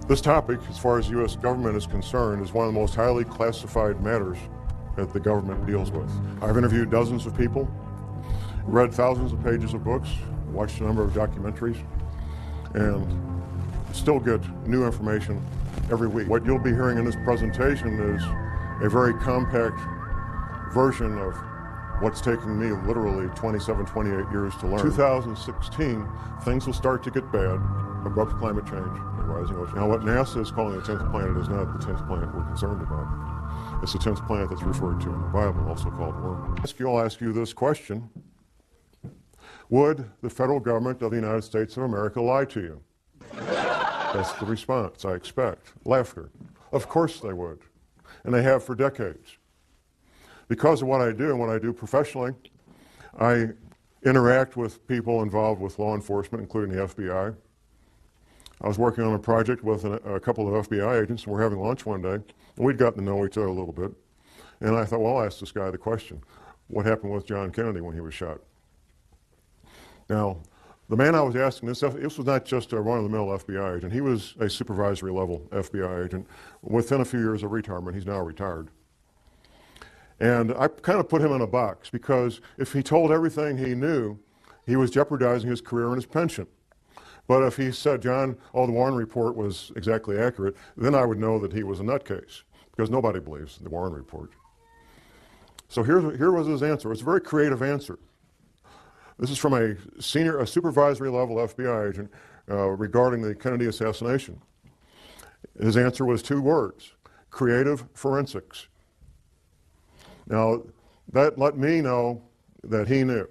This topic, as far as the U.S. government is concerned, is one of the most highly classified matters that the government deals with. I've interviewed dozens of people, read thousands of pages of books, watched a number of documentaries, and still get new information every week. What you'll be hearing in this presentation is a very compact version of what's taken me literally 27, 28 years to learn. 2016, things will start to get bad. Abrupt climate change and rising ocean. Now, what NASA is calling the 10th planet is not the 10th planet we're concerned about. It's the 10th planet that's referred to in the Bible, also called wormwood. I'll ask you this question. Would the federal government of the United States of America lie to you? That's the response, I expect. Laughter. Of course they would. And they have for decades. Because of what I do and what I do professionally, I interact with people involved with law enforcement, including the FBI. I was working on a project with a couple of FBI agents, and we're having lunch one day, and we'd gotten to know each other a little bit. And I thought, well, I'll ask this guy the question, what happened with John Kennedy when he was shot? Now, the man I was asking this was not just a run-of-the-mill FBI agent. He was a supervisory-level FBI agent. Within a few years of retirement, he's now retired. And I kind of put him in a box, because if he told everything he knew, he was jeopardizing his career and his pension. But if he said, John, the Warren report was exactly accurate, then I would know that he was a nutcase, because nobody believes the Warren report. So here was his answer. It's a very creative answer. This is from a supervisory level FBI agent regarding the Kennedy assassination. His answer was 2 words: creative forensics. Now, that let me know that he knew.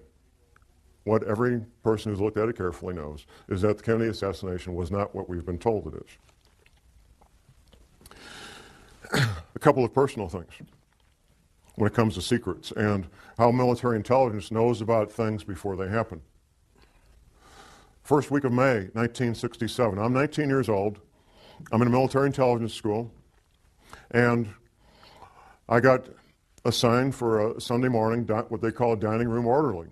What every person who's looked at it carefully knows is that the Kennedy assassination was not what we've been told it is. A couple of personal things when it comes to secrets and how military intelligence knows about things before they happen. First week of May, 1967. I'm 19 years old. I'm in a military intelligence school, and I got assigned for a Sunday morning, what they call a dining room orderly.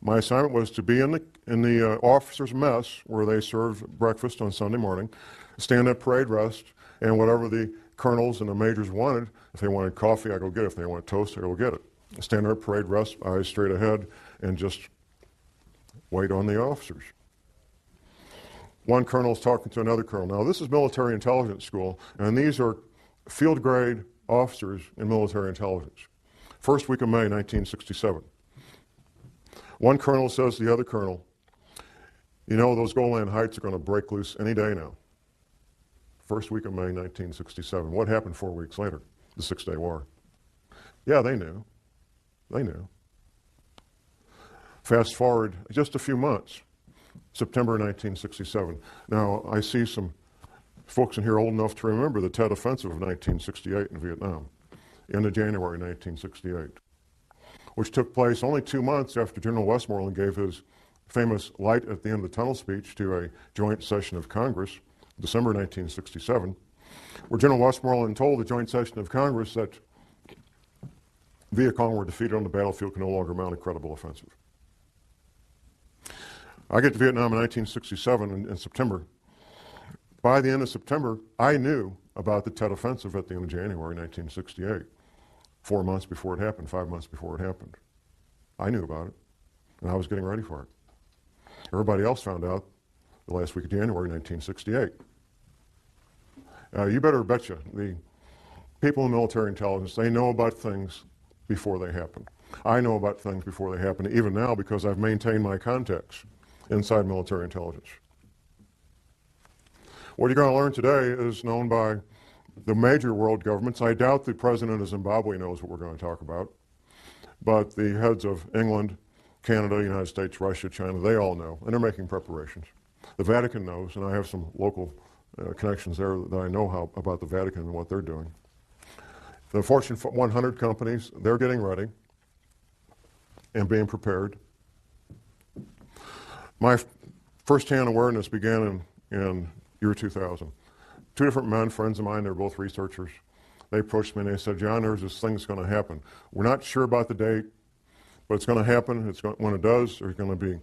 My assignment was to be in the officers' mess where they served breakfast on Sunday morning, stand at parade rest, and whatever the colonels and the majors wanted, if they wanted coffee, I go get it. If they wanted toast, I go get it. Stand there at parade rest, eyes straight ahead, and just wait on the officers. One colonel's talking to another colonel. Now, this is military intelligence school, and these are field grade officers in military intelligence. First week of May, 1967. One colonel says to the other colonel, you know, those Golan Heights are going to break loose any day now. First week of May, 1967. What happened 4 weeks later? The Six-Day War. Yeah, they knew. They knew. Fast forward just a few months, September 1967. Now, I see some folks in here old enough to remember the Tet Offensive of 1968 in Vietnam, end of January 1968. Which took place only 2 months after General Westmoreland gave his famous light at the end of the tunnel speech to a joint session of Congress, December 1967, where General Westmoreland told the joint session of Congress that Viet Cong were defeated on the battlefield, can no longer mount a credible offensive. I get to Vietnam in 1967 in September. By the end of September, I knew about the Tet Offensive at the end of January 1968. 4 months before it happened, 5 months before it happened. I knew about it, and I was getting ready for it. Everybody else found out the last week of January 1968. You better betcha, the people in military intelligence, they know about things before they happen. I know about things before they happen, even now, because I've maintained my contacts inside military intelligence. What you're going to learn today is known by the major world governments. I doubt the president of Zimbabwe knows what we're going to talk about, but the heads of England, Canada, United States, Russia, China, they all know, and they're making preparations. The Vatican knows, and I have some local connections there that I know about the Vatican and what they're doing. The Fortune 100 companies, they're getting ready and being prepared. My first-hand awareness began in year 2000. 2 different men, friends of mine, they're both researchers. They approached me and they said, John, there's this thing that's going to happen. We're not sure about the date, but it's going to happen. When it does, there's going to be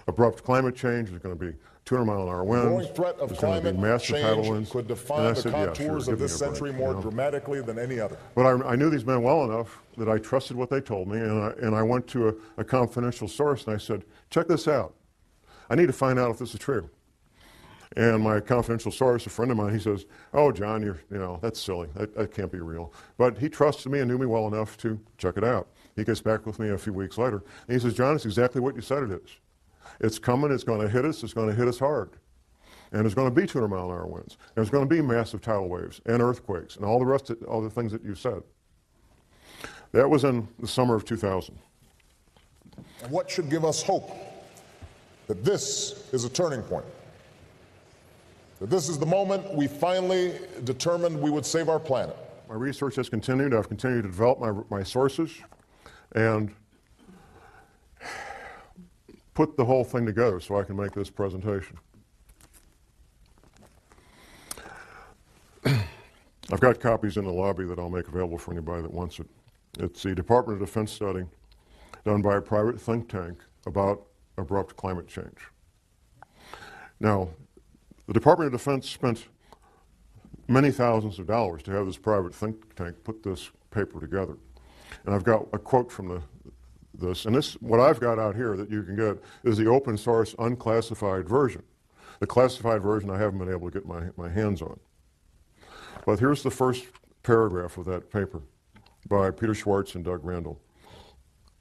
abrupt climate change. There's going to be 200-mile-an-hour The growing winds. threat of There's going to be climate massive tidal change winds. could And I define the said, yeah, contours sure, of give me this a break, century you more know. dramatically than any other. But I knew these men well enough that I trusted what they told me, and I went to a confidential source and I said, check this out. I need to find out if this is true. And my confidential source, a friend of mine, he says, oh, John, you know, that's silly. That can't be real. But he trusted me and knew me well enough to check it out. He gets back with me a few weeks later, and he says, John, it's exactly what you said it is. It's coming, it's going to hit us, it's going to hit us hard. And there's going to be 200-mile-an-hour winds. There's going to be massive tidal waves and earthquakes and all the rest of all the things that you said. That was in the summer of 2000. And what should give us hope that this is a turning point? That this is the moment we finally determined we would save our planet. My research has continued. I've continued to develop my sources and put the whole thing together so I can make this presentation. I've got copies in the lobby that I'll make available for anybody that wants it. It's the Department of Defense study done by a private think tank about abrupt climate change. Now, the Department of Defense spent many thousands of dollars to have this private think tank put this paper together. And I've got a quote from this, and this, what I've got out here that you can get is the open source unclassified version. The classified version I haven't been able to get my hands on. But here's the first paragraph of that paper by Peter Schwartz and Doug Randall.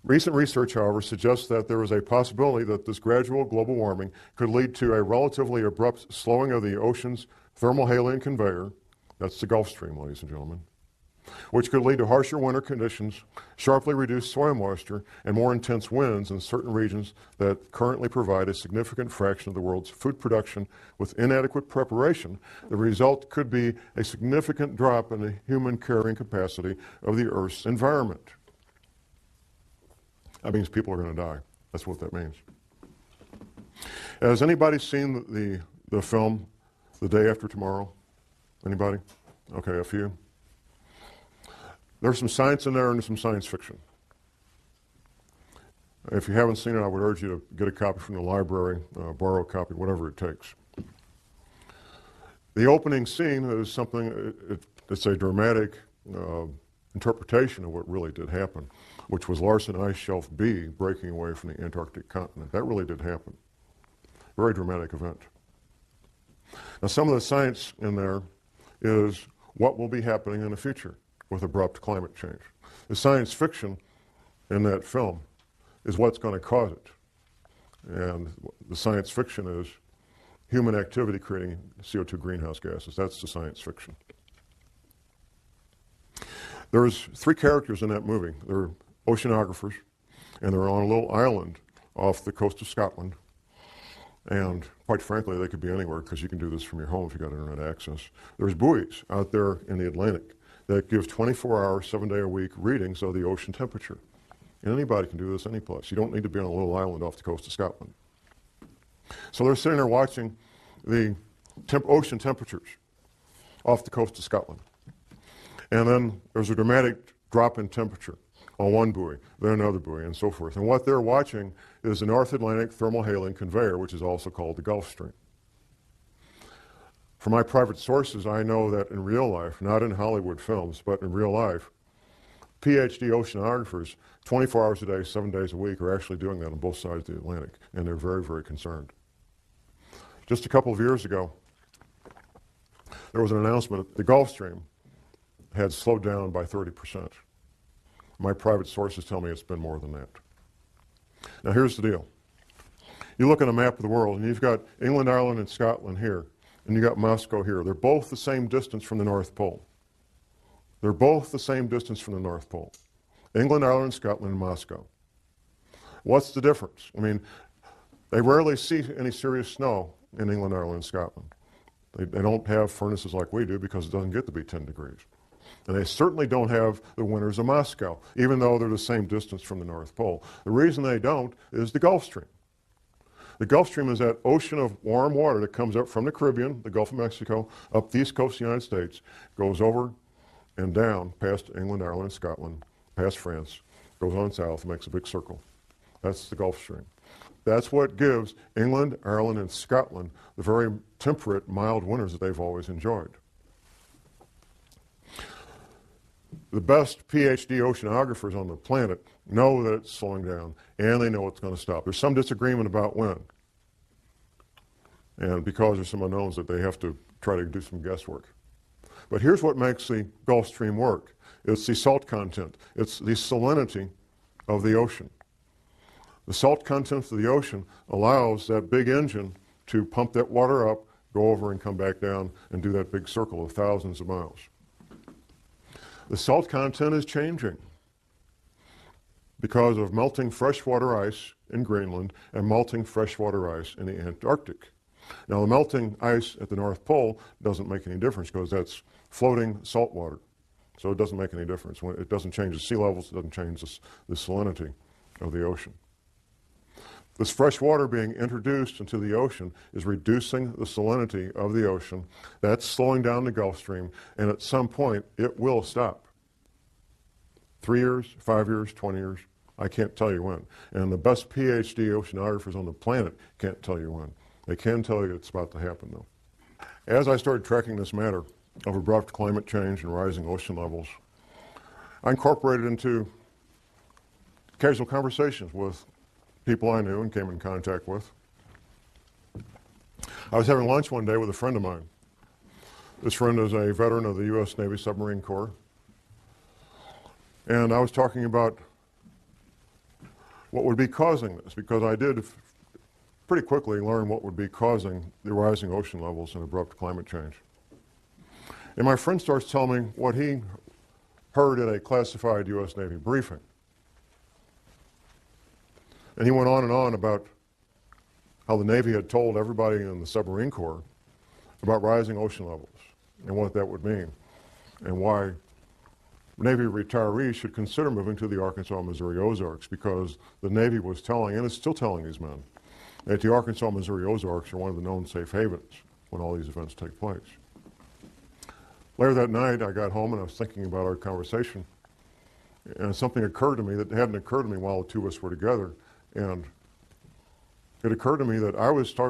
Recent research, however, suggests that there is a possibility that this gradual global warming could lead to a relatively abrupt slowing of the ocean's thermohaline conveyor, that's the Gulf Stream, ladies and gentlemen, which could lead to harsher winter conditions, sharply reduced soil moisture, and more intense winds in certain regions that currently provide a significant fraction of the world's food production. With inadequate preparation, the result could be a significant drop in the human carrying capacity of the Earth's environment. That means people are going to die. That's what that means. Has anybody seen the film The Day After Tomorrow? Anybody? Okay, a few. There's some science in there and some science fiction. If you haven't seen it, I would urge you to get a copy from the library, borrow a copy, whatever it takes. The opening scene is something, it's a dramatic interpretation of what really did happen, which was Larsen Ice Shelf B breaking away from the Antarctic continent. That really did happen. Very dramatic event. Now, some of the science in there is what will be happening in the future with abrupt climate change. The science fiction in that film is what's going to cause it. And the science fiction is human activity creating CO2 greenhouse gases. That's the science fiction. There's three characters in that movie. They're oceanographers, and they're on a little island off the coast of Scotland. And quite frankly, they could be anywhere because you can do this from your home if you've got internet access. There's buoys out there in the Atlantic that give 24-hour, 7-day-a-week readings of the ocean temperature. And anybody can do this any place. You don't need to be on a little island off the coast of Scotland. So they're sitting there watching the ocean temperatures off the coast of Scotland. And then there's a dramatic drop in temperature on one buoy, then another buoy, and so forth. And what they're watching is the North Atlantic thermohaline conveyor, which is also called the Gulf Stream. From my private sources, I know that in real life, not in Hollywood films, but in real life, PhD oceanographers, 24 hours a day, 7 days a week, are actually doing that on both sides of the Atlantic, and they're very, very concerned. Just a couple of years ago, there was an announcement that the Gulf Stream had slowed down by 30%. My private sources tell me it's been more than that. Now here's the deal. You look at a map of the world, and you've got England, Ireland, and Scotland here, and you got Moscow here. They're both the same distance from the North Pole. They're both the same distance from the North Pole. England, Ireland, Scotland, and Moscow. What's the difference? I mean, they rarely see any serious snow in England, Ireland, and Scotland. They don't have furnaces like we do because it doesn't get to be 10 degrees. And they certainly don't have the winters of Moscow, even though they're the same distance from the North Pole. The reason they don't is the Gulf Stream. The Gulf Stream is that ocean of warm water that comes up from the Caribbean, the Gulf of Mexico, up the east coast of the United States, goes over and down past England, Ireland, and Scotland, past France, goes on south, makes a big circle. That's the Gulf Stream. That's what gives England, Ireland, and Scotland the very temperate, mild winters that they've always enjoyed. The best PhD oceanographers on the planet know that it's slowing down, and they know it's going to stop. There's some disagreement about when. And because there's some unknowns that they have to try to do some guesswork. But here's what makes the Gulf Stream work. It's the salt content. It's the salinity of the ocean. The salt content of the ocean allows that big engine to pump that water up, go over and come back down and do that big circle of thousands of miles. The salt content is changing because of melting freshwater ice in Greenland and melting freshwater ice in the Antarctic. Now, the melting ice at the North Pole doesn't make any difference because that's floating salt water. So it doesn't make any difference. It doesn't change the sea levels, it doesn't change the salinity of the ocean. This fresh water being introduced into the ocean is reducing the salinity of the ocean. That's slowing down the Gulf Stream, and at some point it will stop. 3 years, 5 years, 20 years, I can't tell you when. And the best PhD oceanographers on the planet can't tell you when. They can tell you it's about to happen, though. As I started tracking this matter of abrupt climate change and rising ocean levels, I incorporated into casual conversations with people I knew and came in contact with. I was having lunch one day with a friend of mine. This friend is a veteran of the U.S. Navy Submarine Corps. And I was talking about what would be causing this, because I did pretty quickly learn what would be causing the rising ocean levels and abrupt climate change. And my friend starts telling me what he heard at a classified U.S. Navy briefing. And he went on about how the Navy had told everybody in the submarine corps about rising ocean levels and what that would mean and why Navy retirees should consider moving to the Arkansas, Missouri Ozarks, because the Navy was telling, and is still telling these men, that the Arkansas, Missouri Ozarks are one of the known safe havens when all these events take place. Later that night, I got home and I was thinking about our conversation, and something occurred to me that hadn't occurred to me while the two of us were together. And it occurred to me that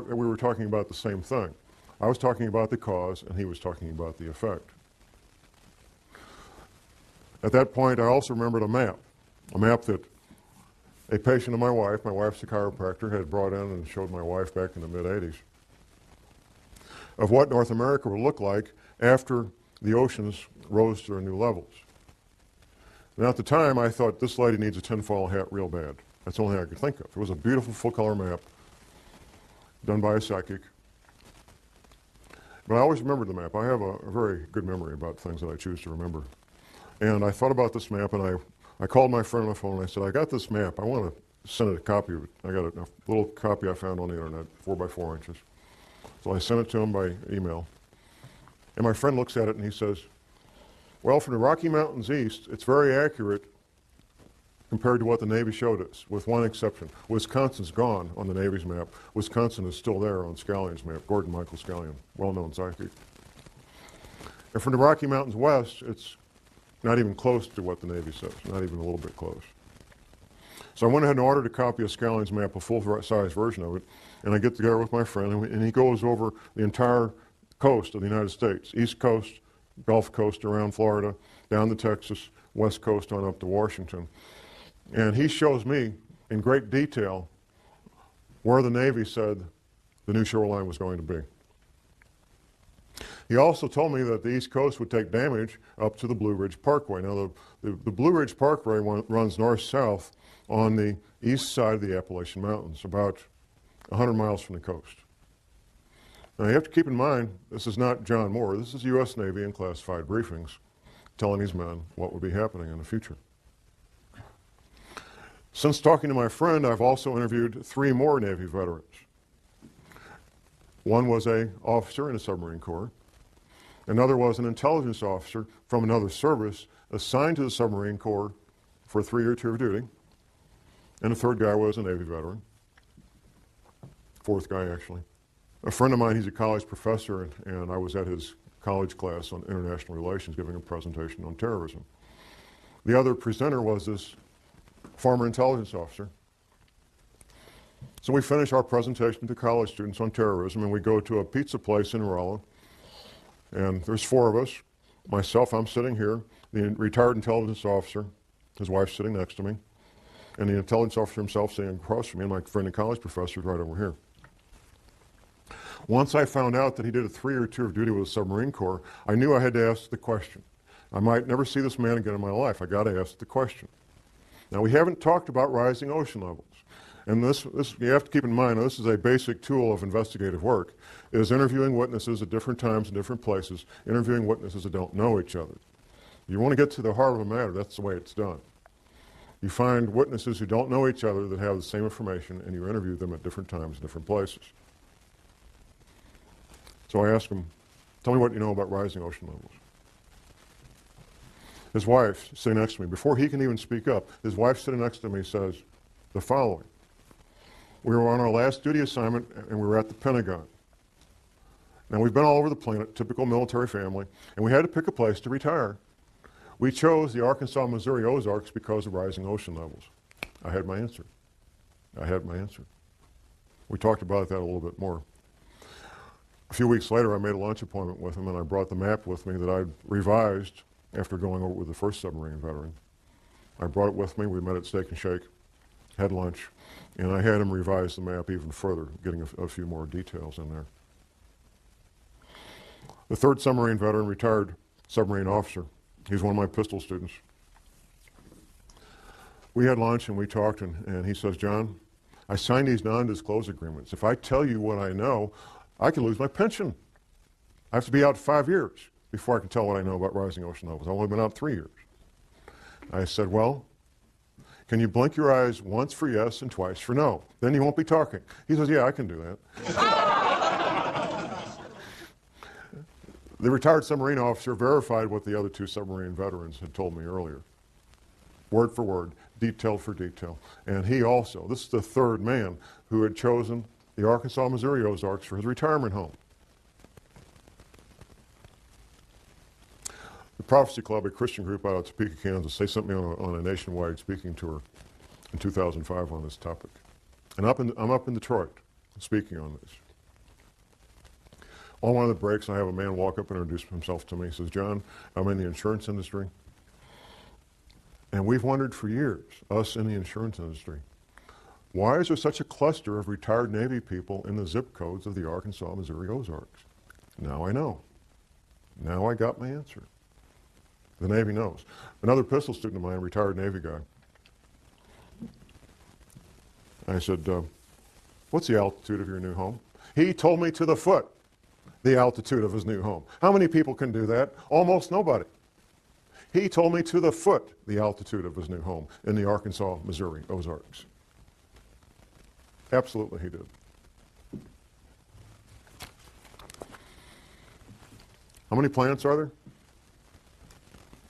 we were talking about the same thing. I was talking about the cause, and he was talking about the effect. At that point, I also remembered a map that a patient of my wife's a chiropractor, had brought in and showed my wife back in the mid-'80s, of what North America would look like after the oceans rose to their new levels. Now, at the time, I thought, this lady needs a tinfoil hat real bad. That's the only thing I could think of. It was a beautiful full-color map done by a psychic. But I always remembered the map. I have a very good memory about things that I choose to remember. And I thought about this map, and I called my friend on the phone, and I said, I got this map. I want to send it a copy of it. I got a little copy I found on the internet, 4 by 4 inches. So I sent it to him by email. And my friend looks at it, and he says, well, from the Rocky Mountains east, it's very accurate compared to what the Navy showed us, with one exception. Wisconsin's gone on the Navy's map. Wisconsin is still there on Scallion's map, Gordon Michael Scallion, well-known psychic. And from the Rocky Mountains west, it's not even close to what the Navy says, not even a little bit close. So I went ahead and ordered a copy of Scallion's map, a full-size version of it, and I get together with my friend, and he goes over the entire coast of the United States, East Coast, Gulf Coast around Florida, down to Texas, West Coast on up to Washington. And he shows me in great detail where the Navy said the new shoreline was going to be. He also told me that the East Coast would take damage up to the Blue Ridge Parkway. Now, the Blue Ridge Parkway runs north-south on the east side of the Appalachian Mountains, about 100 miles from the coast. Now, you have to keep in mind, this is not John Moore. This is U.S. Navy in classified briefings telling these men what would be happening in the future. Since talking to my friend, I've also interviewed 3 more Navy veterans. One was an officer in the submarine corps. Another was an intelligence officer from another service assigned to the submarine corps for a 3-year tour of duty. And the third guy was a Navy veteran. Fourth guy, actually. A friend of mine, he's a college professor, and I was at his college class on international relations giving a presentation on terrorism. The other presenter was this former intelligence officer. So we finish our presentation to college students on terrorism, and we go to a pizza place in Rolla, and there's 4 of us. Myself, I'm sitting here, the retired intelligence officer, his wife sitting next to me, and the intelligence officer himself sitting across from me, and my friend and college professor right over here. Once I found out that he did a 3-year tour of duty with the Submarine Corps, I knew I had to ask the question. I might never see this man again in my life. I got to ask the question. Now, we haven't talked about rising ocean levels. And this you have to keep in mind, this is a basic tool of investigative work, is interviewing witnesses at different times and different places, interviewing witnesses that don't know each other. You want to get to the heart of a matter, that's the way it's done. You find witnesses who don't know each other that have the same information, and you interview them at different times and different places. So I asked him, tell me what you know about rising ocean levels. His wife, sitting next to me, before he can even speak up, his wife sitting next to me says the following. We were on our last duty assignment, and we were at the Pentagon. Now, we've been all over the planet, typical military family, and we had to pick a place to retire. We chose the Arkansas, Missouri Ozarks because of rising ocean levels. I had my answer. I had my answer. We talked about that a little bit more. A few weeks later, I made a lunch appointment with him, and I brought the map with me that I'd revised after going over it with the first submarine veteran. I brought it with me. We met at Steak and Shake, had lunch, and I had him revise the map even further, getting a few more details in there. The 3rd submarine veteran, retired submarine officer. He's one of my pistol students. We had lunch and we talked, and he says, John, I signed these non-disclosure agreements. If I tell you what I know, I could lose my pension. I have to be out 5 years before I can tell what I know about rising ocean levels. I've only been out 3 years. I said, well, can you blink your eyes once for yes and twice for no? Then you won't be talking. He says, yeah, I can do that. The retired submarine officer verified what the other 2 submarine veterans had told me earlier. Word for word, detail for detail. And he also, this is the 3rd man who had chosen the Arkansas, Missouri Ozarks for his retirement home. The Prophecy Club, a Christian group out of Topeka, Kansas, they sent me on a nationwide speaking tour in 2005 on this topic. And I'm up in Detroit speaking on this. On one of the breaks, I have a man walk up and introduce himself to me. He says, John, I'm in the insurance industry. And we've wondered for years, us in the insurance industry, why is there such a cluster of retired Navy people in the zip codes of the Arkansas, Missouri Ozarks? Now I know. Now I got my answer. The Navy knows. Another pistol student of mine, a retired Navy guy, I said, what's the altitude of your new home? He told me to the foot the altitude of his new home. How many people can do that? Almost nobody. He told me to the foot the altitude of his new home in the Arkansas, Missouri Ozarks. Absolutely he did. How many planets are there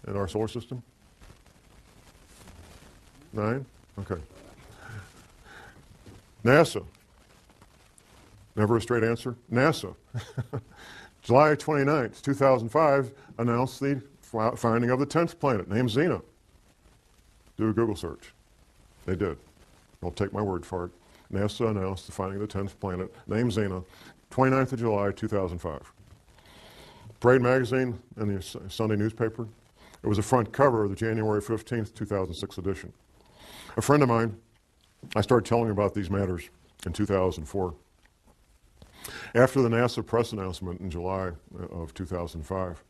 in our solar system? 9? Okay. NASA. Never a straight answer. NASA. July 29th, 2005, announced the finding of the 10th planet, named Xena. Do a Google search. They did. Don't take my word for it. NASA announced the finding of the 10th planet, named Xena, 29th of July, 2005. Parade magazine and the Sunday newspaper. It was the front cover of the January 15th, 2006 edition. A friend of mine, I started telling him about these matters in 2004. After the NASA press announcement in July of 2005,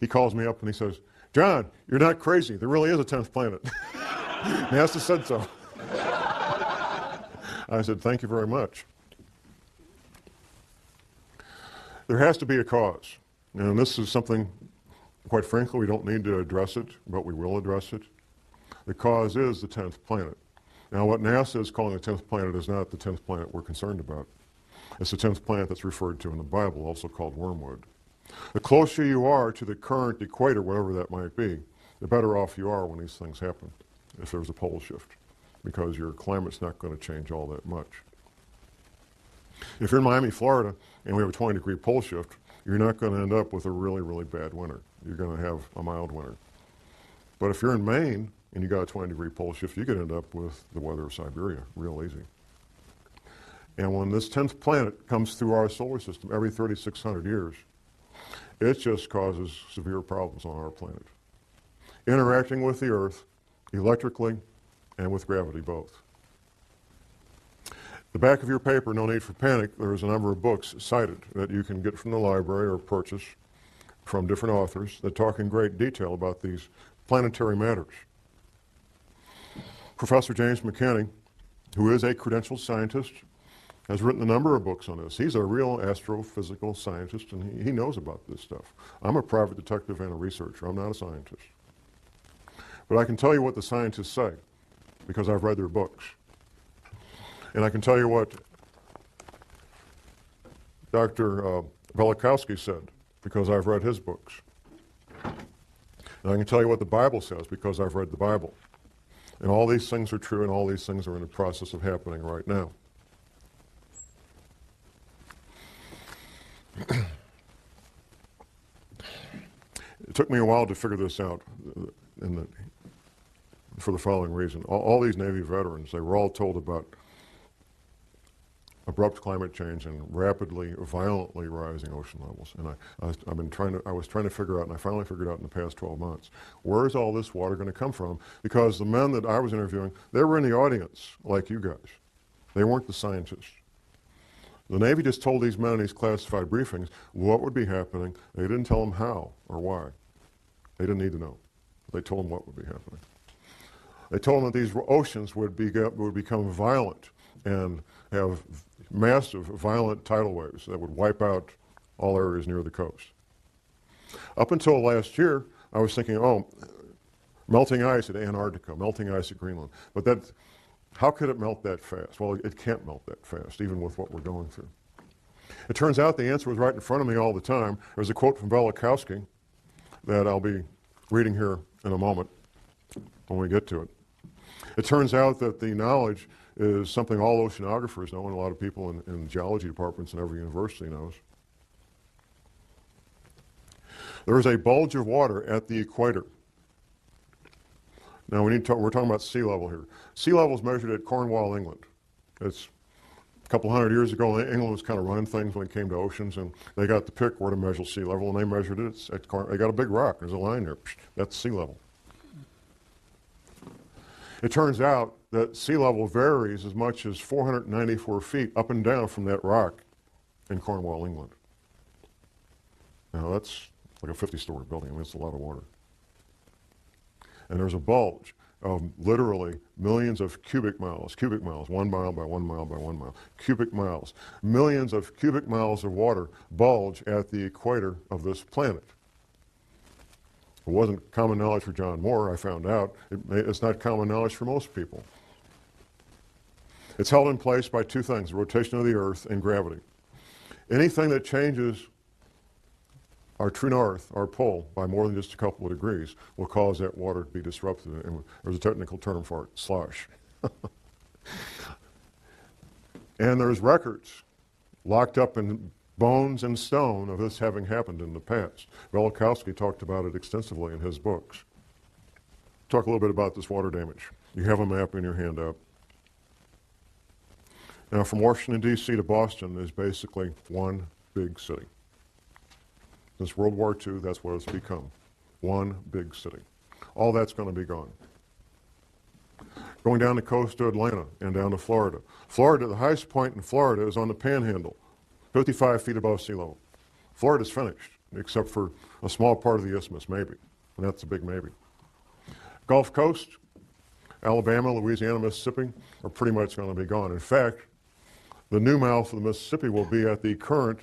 he calls me up and he says, John, you're not crazy. There really is a 10th planet. NASA said so. I said, thank you very much. There has to be a cause. And this is something, quite frankly, we don't need to address it, but we will address it. The cause is the 10th planet. Now, what NASA is calling the 10th planet is not the 10th planet we're concerned about. It's the 10th planet that's referred to in the Bible, also called Wormwood. The closer you are to the current equator, whatever that might be, the better off you are when these things happen, if there's a pole shift, because your climate's not going to change all that much. If you're in Miami, Florida, and we have a 20-degree pole shift, you're not going to end up with a really, really bad winter. You're going to have a mild winter. But if you're in Maine and you got a 20-degree pole shift, you could end up with the weather of Siberia real easy. And when this 10th planet comes through our solar system every 3,600 years, it just causes severe problems on our planet, interacting with the Earth electrically and with gravity both. The back of your paper, No Need for Panic, there's a number of books cited that you can get from the library or purchase from different authors that talk in great detail about these planetary matters. Professor James McCanney, who is a credentialed scientist, has written a number of books on this. He's a real astrophysical scientist, and he knows about this stuff. I'm a private detective and a researcher. I'm not a scientist. But I can tell you what the scientists say, because I've read their books. And I can tell you what Dr. Velikovsky said, because I've read his books. And I can tell you what the Bible says, because I've read the Bible. And all these things are true, and all these things are in the process of happening right now. It took me a while to figure this out for the following reason. All these Navy veterans, they were all told about abrupt climate change and rapidly, violently rising ocean levels. And I was trying to figure out, and I finally figured out in the past 12 months, where is all this water going to come from? Because the men that I was interviewing, they were in the audience, like you guys. They weren't the scientists. The Navy just told these men in these classified briefings what would be happening. They didn't tell them how or why. They didn't need to know. They told them what would be happening. They told them that these oceans would become violent and have massive, violent tidal waves that would wipe out all areas near the coast. Up until last year, I was thinking, oh, melting ice at Antarctica, melting ice at Greenland. But how could it melt that fast? Well, it can't melt that fast, even with what we're going through. It turns out the answer was right in front of me all the time. There's a quote from Velikovsky that I'll be reading here in a moment when we get to it. It turns out that the knowledge is something all oceanographers know, and a lot of people in geology departments in every university knows. There is a bulge of water at the equator. Now we're talking about sea level here. Sea level is measured at Cornwall, England. It's a couple hundred years ago. England was kind of running things when it came to oceans, and they got to pick where to measure sea level, and they measured it. They got a big rock. There's a line there. That's sea level. It turns out that sea level varies as much as 494 feet up and down from that rock in Cornwall, England. Now that's like a 50-story building. I mean, it's a lot of water. And there's a bulge of literally millions of cubic miles, 1 mile by 1 mile by 1 mile, cubic miles, millions of cubic miles of water bulge at the equator of this planet. It wasn't common knowledge for John Moore, I found out. It's not common knowledge for most people. It's held in place by two things, the rotation of the Earth and gravity. Anything that changes our true north, our pole, by more than just a couple of degrees will cause that water to be disrupted. And there's a technical term for it, slosh. And there's records locked up in bones and stone of this having happened in the past. Velikovsky talked about it extensively in his books. Talk a little bit about this water damage. You have a map in your handout. Now, from Washington, D.C. to Boston is basically one big city. Since World War II, that's what it's become. One big city. All that's going to be gone. Going down the coast to Atlanta and down to Florida. Florida, the highest point in Florida is on the Panhandle, 55 feet above sea level. Florida's finished, except for a small part of the isthmus, maybe. And that's a big maybe. Gulf Coast, Alabama, Louisiana, Mississippi are pretty much going to be gone. In fact, the new mouth of the Mississippi will be at the current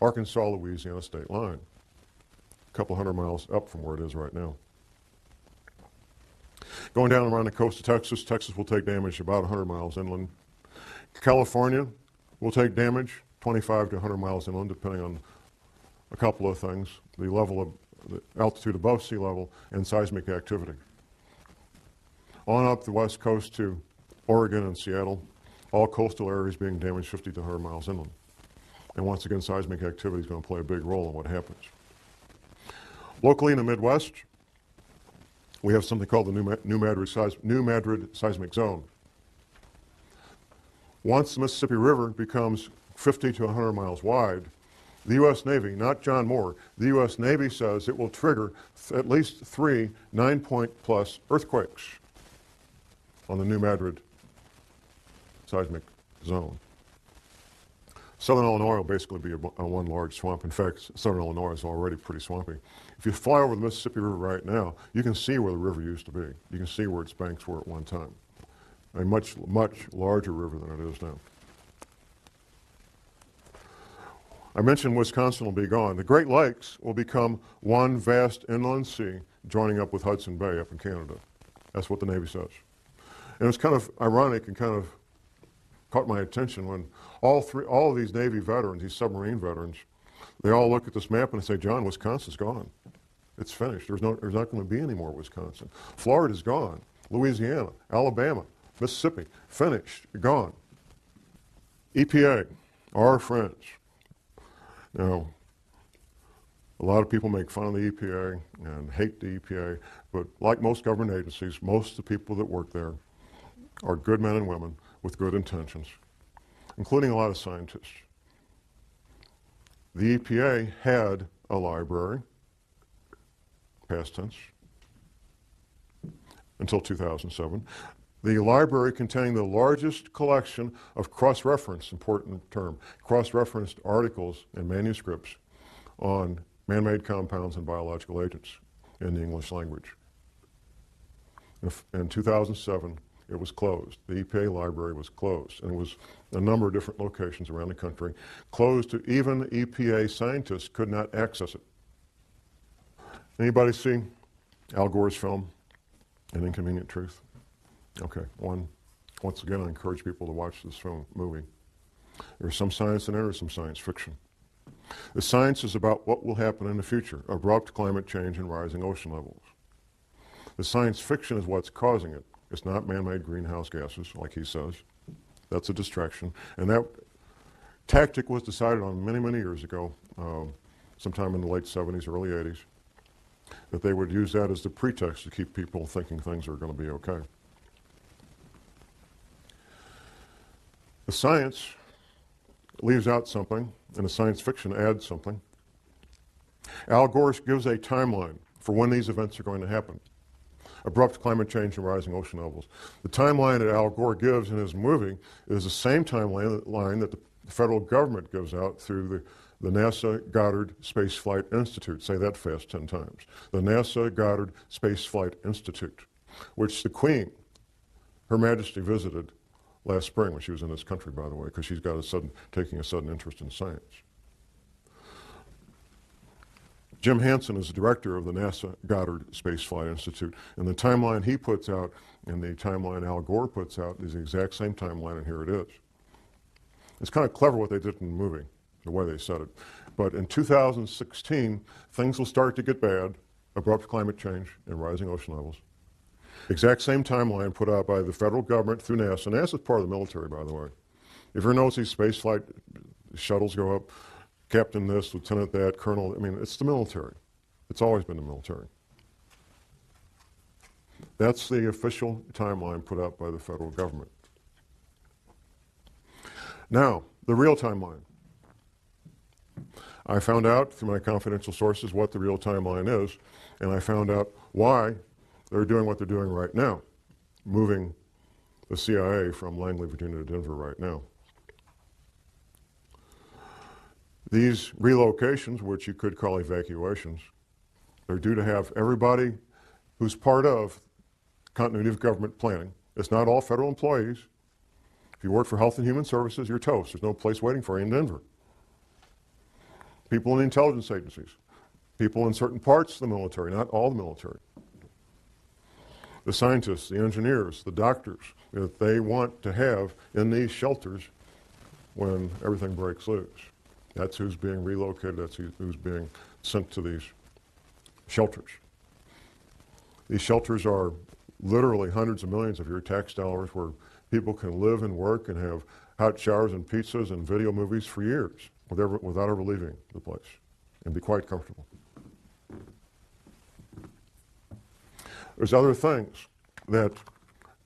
Arkansas-Louisiana state line, a couple hundred miles up from where it is right now. Going down around the coast of Texas, Texas will take damage about 100 miles inland. California will take damage 25 to 100 miles inland, depending on a couple of things, the level of the altitude above sea level and seismic activity. On up the west coast to Oregon and Seattle, all coastal areas being damaged 50 to 100 miles inland. And once again, seismic activity is going to play a big role in what happens. Locally in the Midwest, we have something called the New Madrid Seismic Zone. Once the Mississippi River becomes 50 to 100 miles wide, the U.S. Navy, not John Moore, the U.S. Navy says it will trigger at least 3 9-point plus earthquakes on the New Madrid seismic zone. Southern Illinois will basically be one large swamp. In fact, southern Illinois is already pretty swampy. If you fly over the Mississippi River right now, you can see where the river used to be. You can see where its banks were at one time. A much, much larger river than it is now. I mentioned Wisconsin will be gone. The Great Lakes will become one vast inland sea joining up with Hudson Bay up in Canada. That's what the Navy says. And it's kind of ironic and kind of caught my attention when all of these Navy veterans, these submarine veterans, they all look at this map and they say, John, Wisconsin's gone. It's finished. There's not going to be any more Wisconsin. Florida's gone. Louisiana, Alabama, Mississippi, finished, gone. EPA, our friends. Now, a lot of people make fun of the EPA and hate the EPA, but like most government agencies, most of the people that work there are good men and women with good intentions, including a lot of scientists. The EPA had a library, past tense, until 2007. The library containing the largest collection of cross-referenced, important term, cross-referenced articles and manuscripts on man-made compounds and biological agents in the English language. In 2007, it was closed. The EPA library was closed, and it was a number of different locations around the country, closed to even EPA scientists could not access it. Anybody see Al Gore's film, An Inconvenient Truth? Okay, once again, I encourage people to watch this movie. There's some science in it, there's some science fiction. The science is about what will happen in the future, abrupt climate change and rising ocean levels. The science fiction is what's causing it. It's not man-made greenhouse gases, like he says. That's a distraction. And that tactic was decided on many, many years ago, sometime in the late 70s, early 80s, that they would use that as the pretext to keep people thinking things are going to be okay. The science leaves out something, and the science fiction adds something. Al Gore gives a timeline for when these events are going to happen. Abrupt climate change and rising ocean levels. The timeline that Al Gore gives in his movie is the same timeline that the federal government gives out through the NASA Goddard Space Flight Institute. Say that fast 10 times. The NASA Goddard Space Flight Institute, which the Queen, Her Majesty, visited last spring when she was in this country, by the way, because she's got taking a sudden interest in science. Jim Hansen is the director of the NASA Goddard Space Flight Institute, and the timeline he puts out and the timeline Al Gore puts out is the exact same timeline, and here it is. It's kind of clever what they did in the movie, the way they said it. But in 2016, things will start to get bad, abrupt climate change and rising ocean levels. Exact same timeline put out by the federal government through NASA. NASA is part of the military, by the way. If you notice these space flight shuttles go up, captain this, lieutenant that, colonel, I mean, it's the military. It's always been the military. That's the official timeline put out by the federal government. Now, the real timeline. I found out through my confidential sources what the real timeline is, and I found out why they're doing what they're doing right now, moving the CIA from Langley, Virginia to Denver right now. These relocations, which you could call evacuations, they're due to have everybody who's part of continuity of government planning. It's not all federal employees. If you work for Health and Human Services, you're toast. There's no place waiting for you in Denver. People in intelligence agencies, people in certain parts of the military, not all the military. The scientists, the engineers, the doctors that they want to have in these shelters when everything breaks loose. That's who's being relocated, that's who's being sent to these shelters. These shelters are literally hundreds of millions of your tax dollars where people can live and work and have hot showers and pizzas and video movies for years without ever leaving the place and be quite comfortable. There's other things that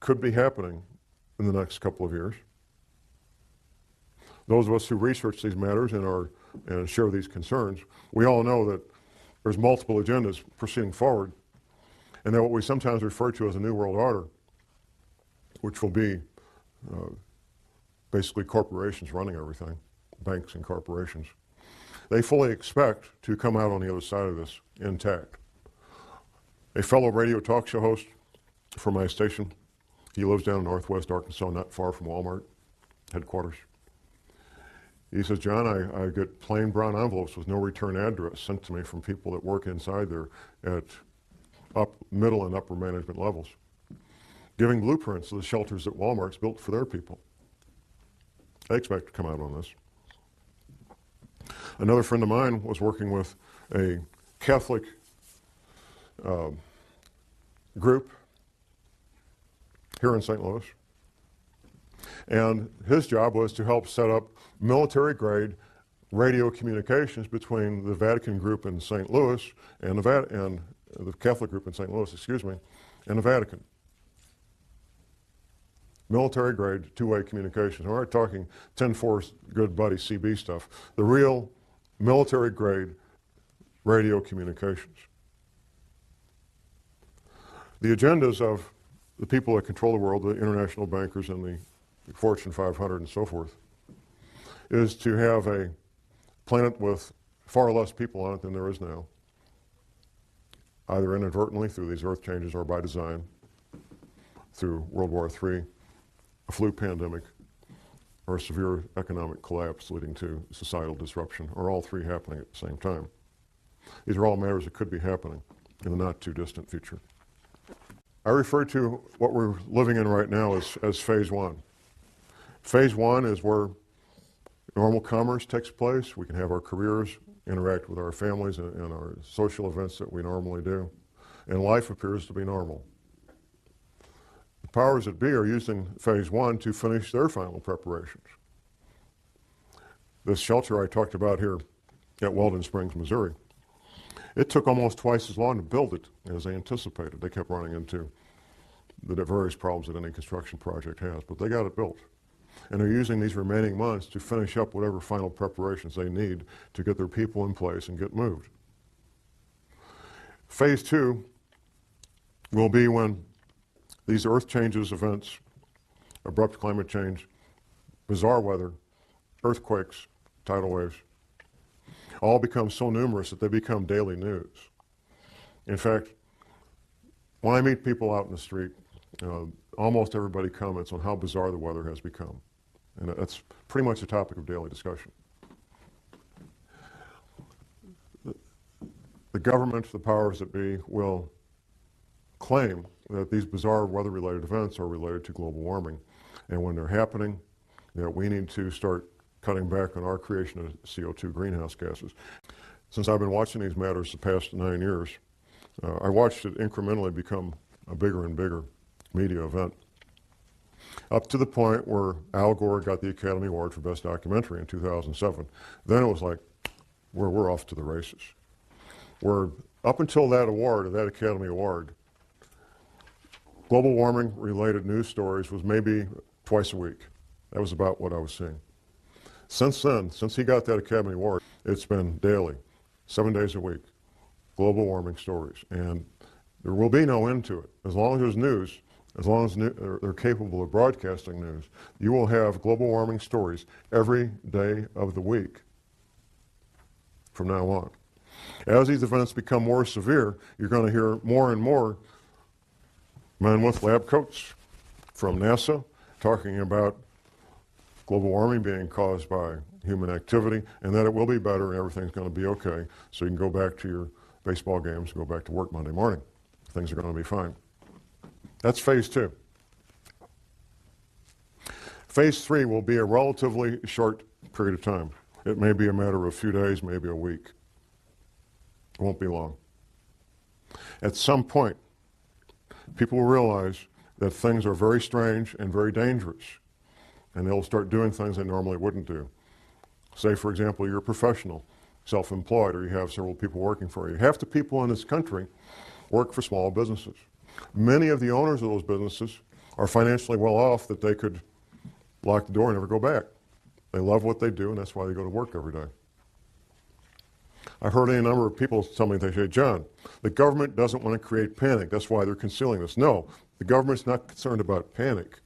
could be happening in the next couple of years. Those of us who research these matters and share these concerns, we all know that there's multiple agendas proceeding forward, and that what we sometimes refer to as a New World Order, which will be basically corporations running everything, banks and corporations, they fully expect to come out on the other side of this intact. A fellow radio talk show host for my station, he lives down in northwest Arkansas, not far from Walmart headquarters. He says, John, I get plain brown envelopes with no return address sent to me from people that work inside there at middle and upper management levels, giving blueprints of the shelters that Walmart's built for their people. They expect to come out on this. Another friend of mine was working with a Catholic group here in St. Louis, and his job was to help set up military-grade radio communications between the Vatican group in St. Louis and the Catholic group in St. Louis, and the Vatican. Military-grade two-way communications. We're not talking 10-4 good buddy CB stuff. The real military-grade radio communications. The agendas of the people that control the world, the international bankers and the Fortune 500 and so forth, is to have a planet with far less people on it than there is now, either inadvertently through these earth changes or by design, through World War III, a flu pandemic, or a severe economic collapse leading to societal disruption, or all three happening at the same time. These are all matters that could be happening in the not too distant future. I refer to what we're living in right now as phase one. Phase one is where normal commerce takes place. We can have our careers, interact with our families and our social events that we normally do, and life appears to be normal. The powers that be are using phase one to finish their final preparations. This shelter I talked about here at Weldon Springs, Missouri, it took almost twice as long to build it as they anticipated. They kept running into the various problems that any construction project has, but they got it built. And they're using these remaining months to finish up whatever final preparations they need to get their people in place and get moved. Phase two will be when these earth changes events, abrupt climate change, bizarre weather, earthquakes, tidal waves, all become so numerous that they become daily news. In fact, when I meet people out in the street, almost everybody comments on how bizarre the weather has become. And that's pretty much a topic of daily discussion. The government, the powers that be, will claim that these bizarre weather-related events are related to global warming. And when they're happening, we need to start cutting back on our creation of CO2 greenhouse gases. Since I've been watching these matters the past 9 years, I watched it incrementally become a bigger and bigger media event, up to the point where Al Gore got the Academy Award for Best Documentary in 2007. Then it was like, we're off to the races. Up until that award, that Academy Award, global warming related news stories was maybe twice a week. That was about what I was seeing. Since then, since he got that Academy Award, it's been daily, 7 days a week, global warming stories. And there will be no end to it. As long as there's news, as long as they're capable of broadcasting news, you will have global warming stories every day of the week from now on. As these events become more severe, you're going to hear more and more men with lab coats from NASA talking about global warming being caused by human activity, and that it will be better and everything's going to be okay, so you can go back to your baseball games and go back to work Monday morning. Things are going to be fine. That's phase two. Phase three will be a relatively short period of time. It may be a matter of a few days, maybe a week. It won't be long. At some point, people will realize that things are very strange and very dangerous, and they'll start doing things they normally wouldn't do. Say, for example, you're a professional, self-employed, or you have several people working for you. Half the people in this country work for small businesses. Many of the owners of those businesses are financially well off that they could lock the door and never go back. They love what they do, and that's why they go to work every day. I've heard any number of people tell me, they say, John, the government doesn't want to create panic. That's why they're concealing this. No, the government's not concerned about panic.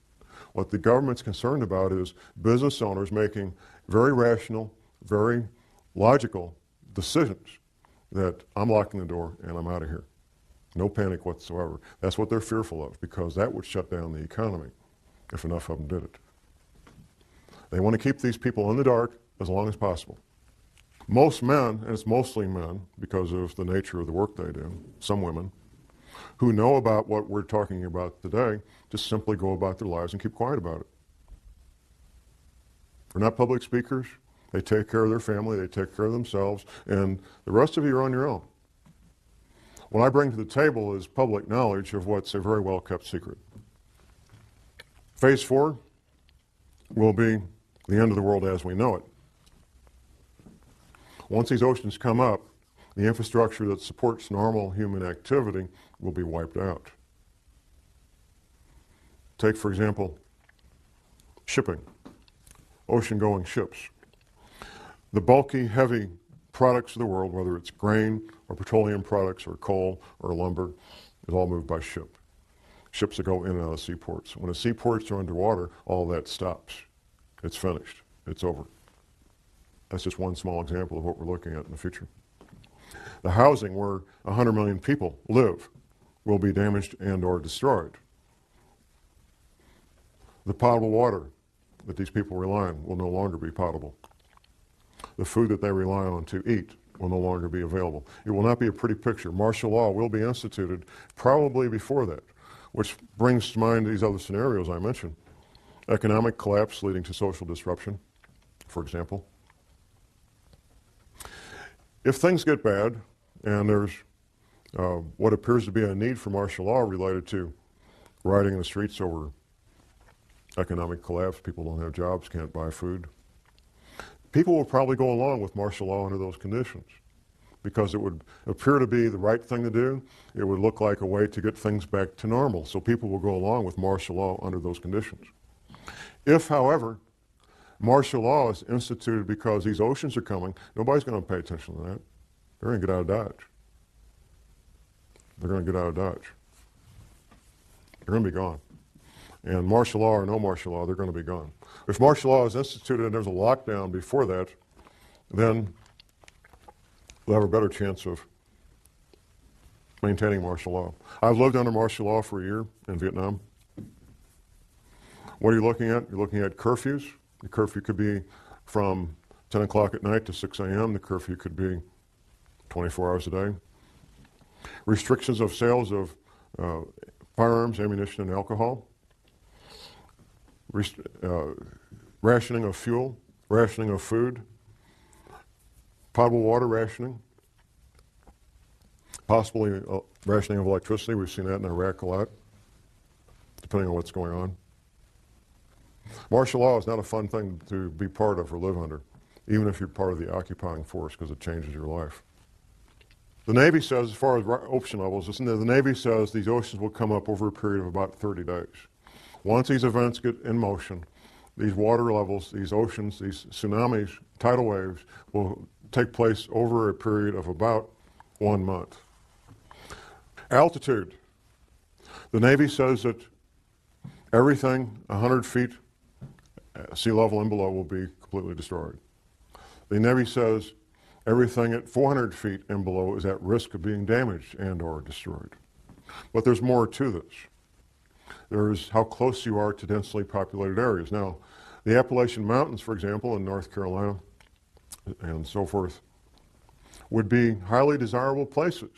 What the government's concerned about is business owners making very rational, very logical decisions that I'm locking the door and I'm out of here. No panic whatsoever. That's what they're fearful of, because that would shut down the economy if enough of them did it. They want to keep these people in the dark as long as possible. Most men, and it's mostly men because of the nature of the work they do, some women, who know about what we're talking about today, just simply go about their lives and keep quiet about it. They're not public speakers. They take care of their family, they take care of themselves, and the rest of you are on your own. What I bring to the table is public knowledge of what's a very well-kept secret. Phase 4 will be the end of the world as we know it. Once these oceans come up, the infrastructure that supports normal human activity will be wiped out. Take, for example, shipping, ocean-going ships. The bulky, heavy products of the world, whether it's grain or petroleum products or coal or lumber, is all moved by ship. Ships that go in and out of seaports. When the seaports are underwater, all that stops. It's finished. It's over. That's just one small example of what we're looking at in the future. The housing where 100 million people live will be damaged and or destroyed. The potable water that these people rely on will no longer be potable. The food that they rely on to eat will no longer be available. It will not be a pretty picture. Martial law will be instituted probably before that, which brings to mind these other scenarios I mentioned. Economic collapse leading to social disruption, for example. If things get bad, and there's what appears to be a need for martial law related to rioting in the streets over economic collapse, people don't have jobs, can't buy food, people will probably go along with martial law under those conditions because it would appear to be the right thing to do. It would look like a way to get things back to normal, so people will go along with martial law under those conditions. If, however, martial law is instituted because these oceans are coming, nobody's going to pay attention to that. They're going to get out of Dodge. They're going to get out of Dodge. They're going to be gone. And martial law or no martial law, they're going to be gone. If martial law is instituted and there's a lockdown before that, then we'll have a better chance of maintaining martial law. I've lived under martial law for a year in Vietnam. What are you looking at? You're looking at curfews. The curfew could be from 10 o'clock at night to 6 a.m. The curfew could be 24 hours a day. Restrictions of sales of firearms, ammunition, and alcohol. Rationing of fuel, rationing of food, potable water rationing, possibly rationing of electricity. We've seen that in Iraq a lot, depending on what's going on. Martial law is not a fun thing to be part of or live under, even if you're part of the occupying force, because it changes your life. The Navy says, as far as ocean levels, the Navy says these oceans will come up over a period of about 30 days. Once these events get in motion, these water levels, these oceans, these tsunamis, tidal waves will take place over a period of about 1 month. Altitude. The Navy says that everything 100 feet sea level and below will be completely destroyed. The Navy says everything at 400 feet and below is at risk of being damaged and or destroyed. But there's more to this. There's how close you are to densely populated areas. Now, the Appalachian Mountains, for example, in North Carolina and so forth, would be highly desirable places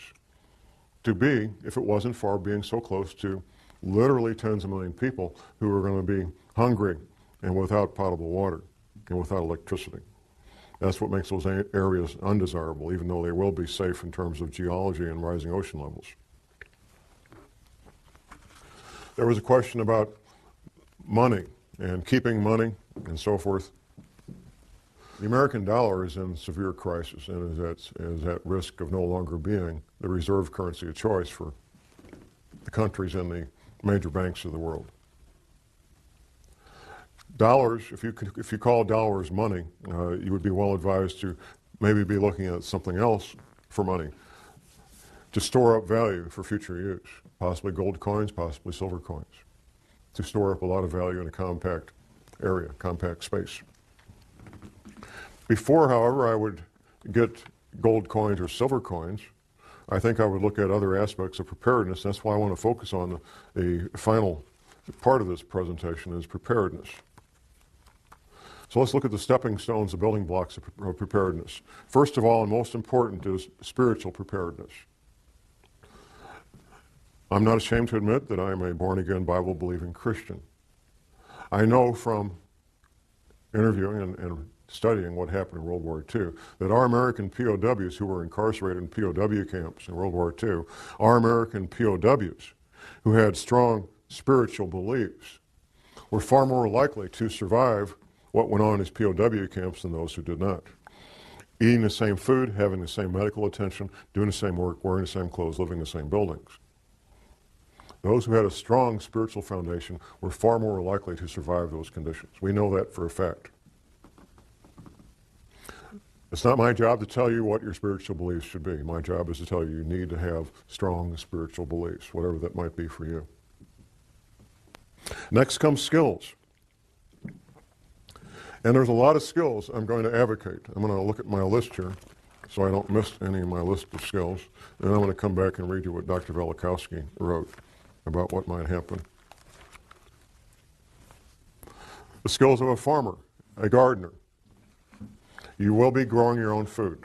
to be if it wasn't for being so close to literally tens of million people who are going to be hungry and without potable water and without electricity. That's what makes those areas undesirable, even though they will be safe in terms of geology and rising ocean levels. There was a question about money and keeping money and so forth. The American dollar is in severe crisis and is at risk of no longer being the reserve currency of choice for the countries and the major banks of the world. Dollars, if you call dollars money, you would be well advised to maybe be looking at something else for money, to store up value for future use, possibly gold coins, possibly silver coins, to store up a lot of value in a compact area, compact space. Before, however, I would get gold coins or silver coins, I think I would look at other aspects of preparedness. That's why I want to focus on the final part of this presentation is preparedness. So let's look at the stepping stones, the building blocks of preparedness. First of all, and most important, is spiritual preparedness. I'm not ashamed to admit that I'm a born-again, Bible-believing Christian. I know from interviewing and studying what happened in World War II that our American POWs who were incarcerated in POW camps in World War II, our American POWs who had strong spiritual beliefs were far more likely to survive what went on in his POW camps than those who did not. Eating the same food, having the same medical attention, doing the same work, wearing the same clothes, living in the same buildings. Those who had a strong spiritual foundation were far more likely to survive those conditions. We know that for a fact. It's not my job to tell you what your spiritual beliefs should be. My job is to tell you you need to have strong spiritual beliefs, whatever that might be for you. Next comes skills. And there's a lot of skills I'm going to advocate. I'm going to look at my list here so I don't miss any of my list of skills. And I'm going to come back and read you what Dr. Velikowski wrote about what might happen. The skills of a farmer, a gardener. You will be growing your own food.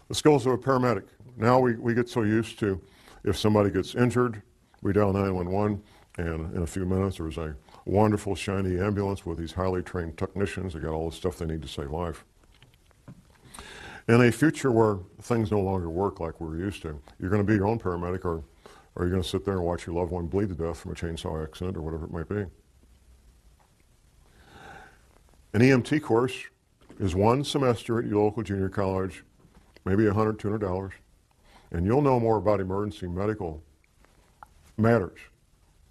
The skills of a paramedic. Now we get so used to, if somebody gets injured, we dial 911, and in a few minutes there's a wonderful, shiny ambulance with these highly trained technicians. They got all the stuff they need to save life. In a future where things no longer work like we're used to, you're going to be your own paramedic, or you're going to sit there and watch your loved one bleed to death from a chainsaw accident or whatever it might be. An EMT course is one semester at your local junior college, maybe $100, $200, and you'll know more about emergency medical matters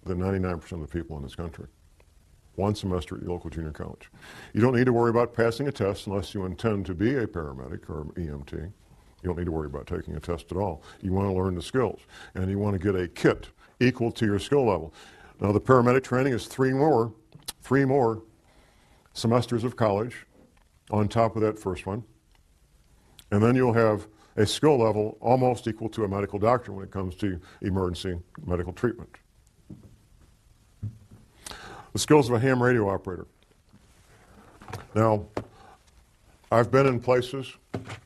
than 99% of the people in this country. One semester at your local junior college. You don't need to worry about passing a test unless you intend to be a paramedic or EMT. You don't need to worry about taking a test at all. You want to learn the skills, and you want to get a kit equal to your skill level. Now, the paramedic training is three more semesters of college on top of that first one. And then you'll have a skill level almost equal to a medical doctor when it comes to emergency medical treatment. The skills of a ham radio operator. Now, I've been in places,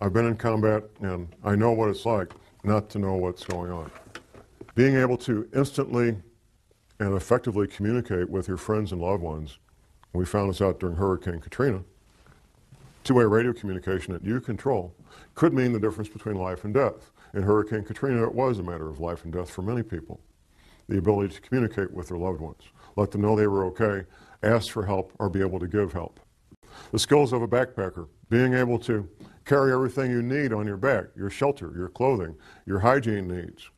I've been in combat, and I know what it's like not to know what's going on. Being able to instantly and effectively communicate with your friends and loved ones, we found this out during Hurricane Katrina, two-way radio communication that you control could mean the difference between life and death. In Hurricane Katrina, it was a matter of life and death for many people. The ability to communicate with their loved ones, let them know they were okay, ask for help, or be able to give help. The skills of a backpacker, being able to carry everything you need on your back, your shelter, your clothing, your hygiene needs.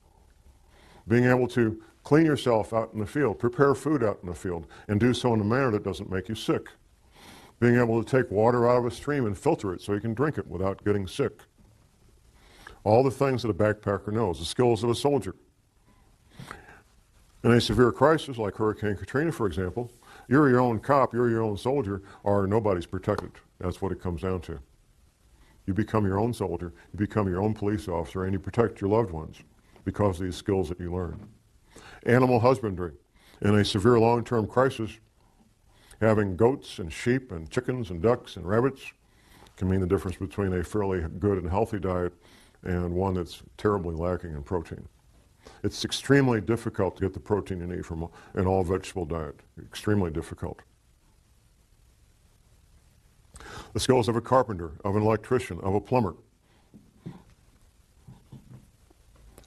Being able to clean yourself out in the field, prepare food out in the field, and do so in a manner that doesn't make you sick. Being able to take water out of a stream and filter it so you can drink it without getting sick. All the things that a backpacker knows, the skills of a soldier. In a severe crisis like Hurricane Katrina, for example, you're your own cop, you're your own soldier, or nobody's protected. That's what it comes down to. You become your own soldier, you become your own police officer, and you protect your loved ones because of these skills that you learn. Animal husbandry. In a severe long-term crisis, having goats and sheep and chickens and ducks and rabbits can mean the difference between a fairly good and healthy diet and one that's terribly lacking in protein. It's extremely difficult to get the protein you need from an all-vegetable diet. Extremely difficult. The skills of a carpenter, of an electrician, of a plumber.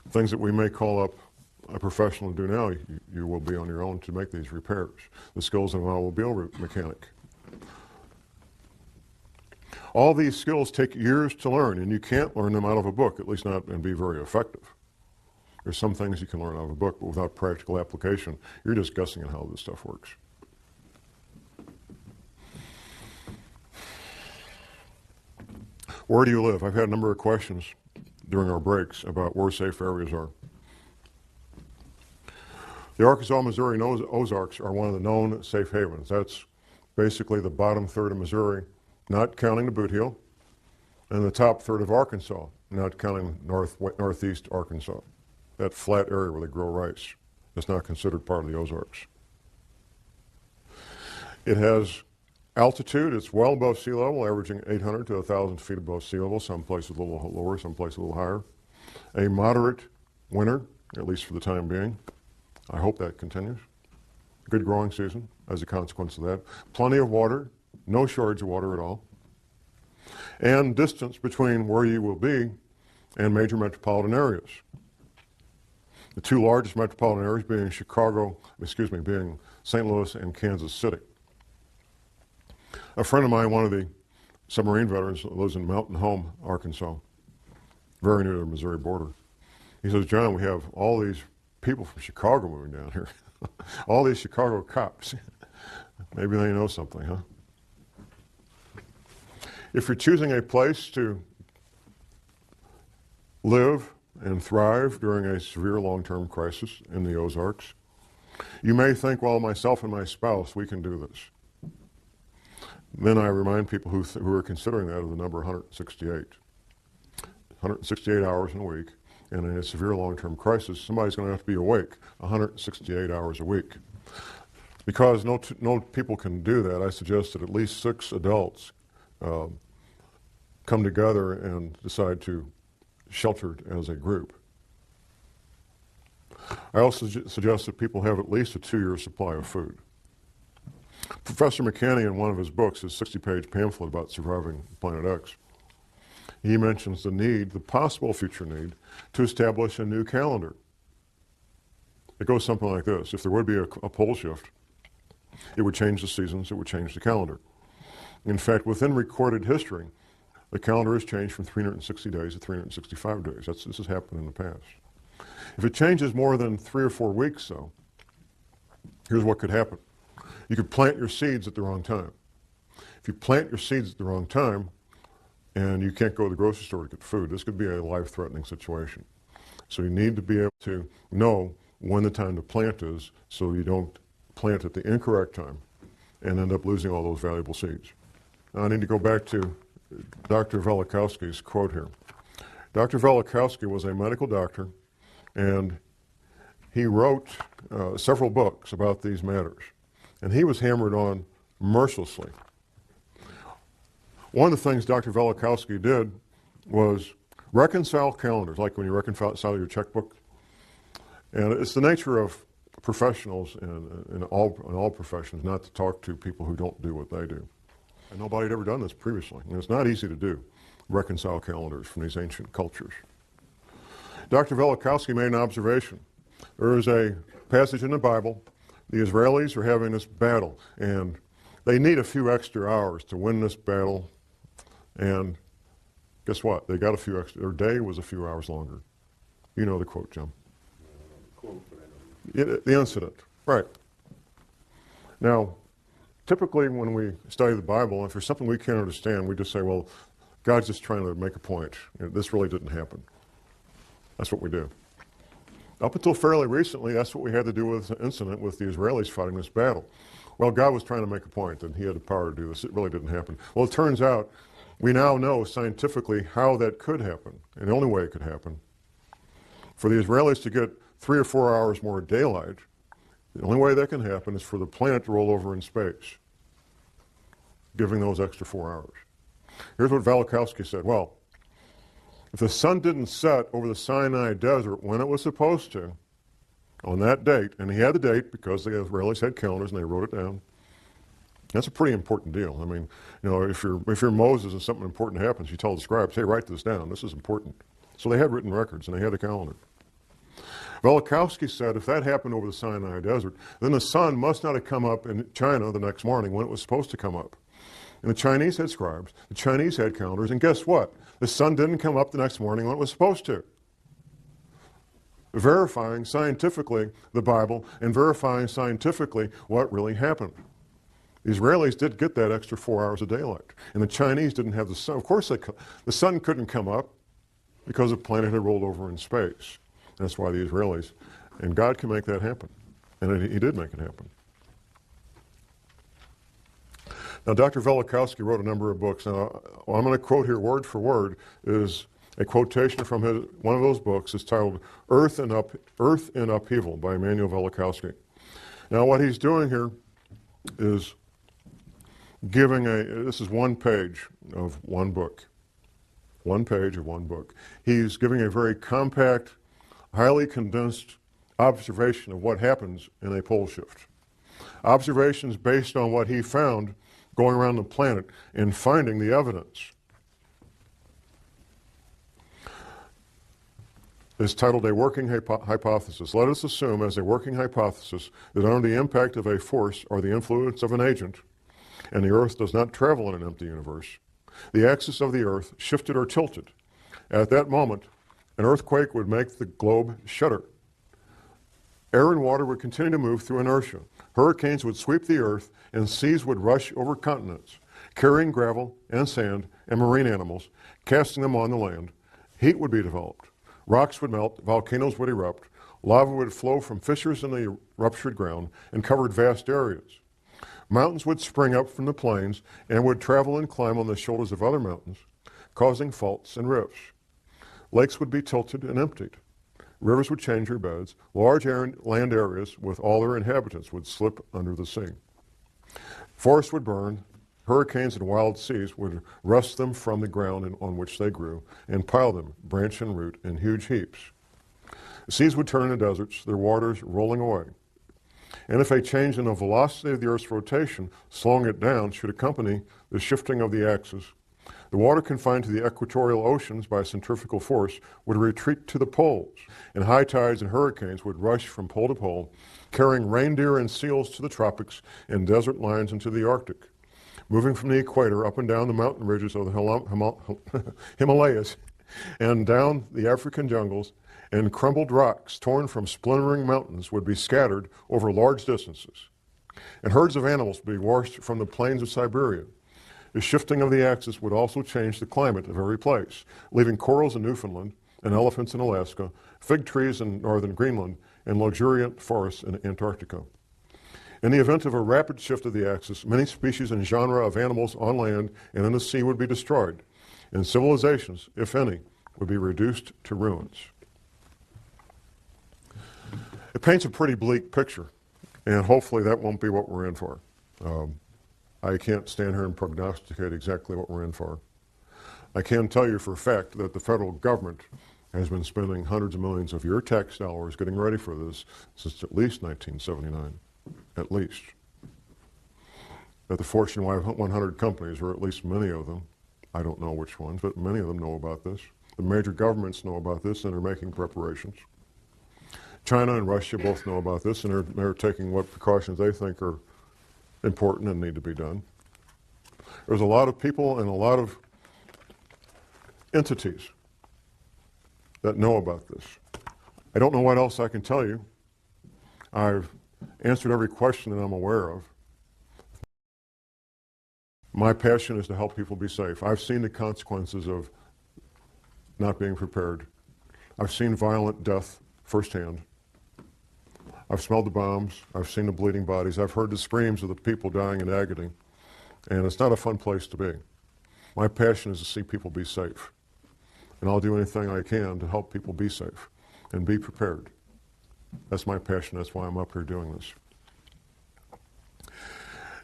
Things that we may call up a professional to do now, you will be on your own to make these repairs. The skills of an automobile mechanic. All these skills take years to learn, and you can't learn them out of a book, at least not and be very effective. There's some things you can learn out of a book, but without practical application, you're just guessing at how this stuff works. Where do you live? I've had a number of questions during our breaks about where safe areas are. The Arkansas, Missouri, and Ozarks are one of the known safe havens. That's basically the bottom third of Missouri, not counting the Boot Heel, and the top third of Arkansas, not counting northeast Arkansas. That flat area where they grow rice is not considered part of the Ozarks. It has altitude. It's well above sea level, averaging 800 to 1,000 feet above sea level, some places a little lower, some places a little higher. A moderate winter, at least for the time being. I hope that continues. Good growing season as a consequence of that. Plenty of water, no shortage of water at all. And distance between where you will be and major metropolitan areas. The two largest metropolitan areas being being St. Louis and Kansas City. A friend of mine, one of the submarine veterans, lives in Mountain Home, Arkansas, very near the Missouri border. He says, John, we have all these people from Chicago moving down here. All these Chicago cops. Maybe they know something, huh? If you're choosing a place to live and thrive during a severe long-term crisis in the Ozarks, you may think, well, myself and my spouse, we can do this. Then I remind people who are considering that of the number 168. 168 hours in a week, and in a severe long-term crisis, somebody's going to have to be awake 168 hours a week. Because no people can do that, I suggest that at least 6 adults come together and decide to shelter as a group. I also suggest that people have at least a 2-year supply of food. Professor McCanney, in one of his books, his 60-page pamphlet about surviving Planet X, he mentions the possible future need, to establish a new calendar. It goes something like this. If there would be a pole shift, it would change the seasons, it would change the calendar. In fact, within recorded history, the calendar has changed from 360 days to 365 days. This has happened in the past. If it changes more than 3 or 4 weeks, though, here's what could happen. You could plant your seeds at the wrong time. If you plant your seeds at the wrong time and you can't go to the grocery store to get food, this could be a life-threatening situation. So you need to be able to know when the time to plant is so you don't plant at the incorrect time and end up losing all those valuable seeds. Now I need to go back to Dr. Velikowski's quote here. Dr. Velikowski was a medical doctor, and he wrote several books about these matters. And he was hammered on mercilessly. One of the things Dr. Velikowski did was reconcile calendars, like when you reconcile your checkbook. And it's the nature of professionals in all professions not to talk to people who don't do what they do. And nobody had ever done this previously. And it's not easy to do, reconcile calendars from these ancient cultures. Dr. Velikowski made an observation. There is a passage in the Bible. The Israelis are having this battle, and they need a few extra hours to win this battle. And guess what? They got a few extra. Their day was a few hours longer. You know the quote, Jim. The incident, right. Now, typically when we study the Bible, if there's something we can't understand, we just say, well, God's just trying to make a point. This really didn't happen. That's what we do. Up until fairly recently, that's what we had to do with the incident with the Israelis fighting this battle. Well, God was trying to make a point, and he had the power to do this. It really didn't happen. Well, it turns out we now know scientifically how that could happen, and the only way it could happen. For the Israelis to get 3 or 4 hours more daylight, the only way that can happen is for the planet to roll over in space, giving those extra 4 hours. Here's what Velikowski said. Well, if the sun didn't set over the Sinai desert when it was supposed to, on that date, and he had the date because the Israelis had calendars and they wrote it down, that's a pretty important deal. I mean, you know, if you're Moses and something important happens, you tell the scribes, hey, write this down, this is important. So they had written records and they had a calendar. Velikowski said if that happened over the Sinai desert, then the sun must not have come up in China the next morning when it was supposed to come up. And the Chinese had scribes, the Chinese had calendars, and guess what? The sun didn't come up the next morning when it was supposed to. Verifying scientifically the Bible and verifying scientifically what really happened. The Israelis did get that extra 4 hours of daylight. And the Chinese didn't have the sun. Of course, the sun couldn't come up because the planet had rolled over in space. That's why the Israelis, and God can make that happen. And he did make it happen. Now, Dr. Velikovsky wrote a number of books. Now, what I'm going to quote here word for word is a quotation from one of those books. It's titled Earth in Upheaval by Emmanuel Velikovsky. Now, what he's doing here is this is one page of one book. One page of one book. He's giving a very compact, highly condensed observation of what happens in a pole shift. Observations based on what he found going around the planet and finding the evidence. It's titled A Working Hypothesis. Let us assume as a working hypothesis that under the impact of a force or the influence of an agent, and the Earth does not travel in an empty universe, the axis of the Earth shifted or tilted. At that moment, an earthquake would make the globe shudder. Air and water would continue to move through inertia. Hurricanes would sweep the earth and seas would rush over continents, carrying gravel and sand and marine animals, casting them on the land. Heat would be developed. Rocks would melt, volcanoes would erupt, lava would flow from fissures in the ruptured ground and covered vast areas. Mountains would spring up from the plains and would travel and climb on the shoulders of other mountains, causing faults and rifts. Lakes would be tilted and emptied. Rivers would change their beds. Large land areas with all their inhabitants would slip under the sea. Forests would burn. Hurricanes and wild seas would wrest them from the ground on which they grew and pile them, branch and root, in huge heaps. The seas would turn into deserts, their waters rolling away. And if a change in the velocity of the Earth's rotation, slowing it down, should accompany the shifting of the axis, the water confined to the equatorial oceans by centrifugal force would retreat to the poles, and high tides and hurricanes would rush from pole to pole, carrying reindeer and seals to the tropics and desert lions into the Arctic, moving from the equator up and down the mountain ridges of the Himalayas and down the African jungles, and crumbled rocks torn from splintering mountains would be scattered over large distances, and herds of animals would be washed from the plains of Siberia. The shifting of the axis would also change the climate of every place, leaving corals in Newfoundland and elephants in Alaska, fig trees in northern Greenland, and luxuriant forests in Antarctica. In the event of a rapid shift of the axis, many species and genera of animals on land and in the sea would be destroyed, and civilizations, if any, would be reduced to ruins. It paints a pretty bleak picture, and hopefully that won't be what we're in for. I can't stand here and prognosticate exactly what we're in for. I can tell you for a fact that the federal government has been spending hundreds of millions of your tax dollars getting ready for this since at least 1979, at least. That the Fortune 100 companies, or at least many of them, I don't know which ones, but many of them know about this. The major governments know about this and are making preparations. China and Russia both know about this and they're taking what precautions they think are important and need to be done. There's a lot of people and a lot of entities that know about this. I don't know what else I can tell you. I've answered every question that I'm aware of. My passion is to help people be safe. I've seen the consequences of not being prepared. I've seen violent death firsthand. I've smelled the bombs, I've seen the bleeding bodies, I've heard the screams of the people dying in agony, and it's not a fun place to be. My passion is to see people be safe, and I'll do anything I can to help people be safe and be prepared. That's my passion, that's why I'm up here doing this.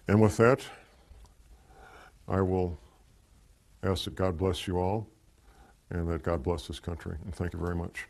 And with that, I will ask that God bless you all, and that God bless this country, and thank you very much.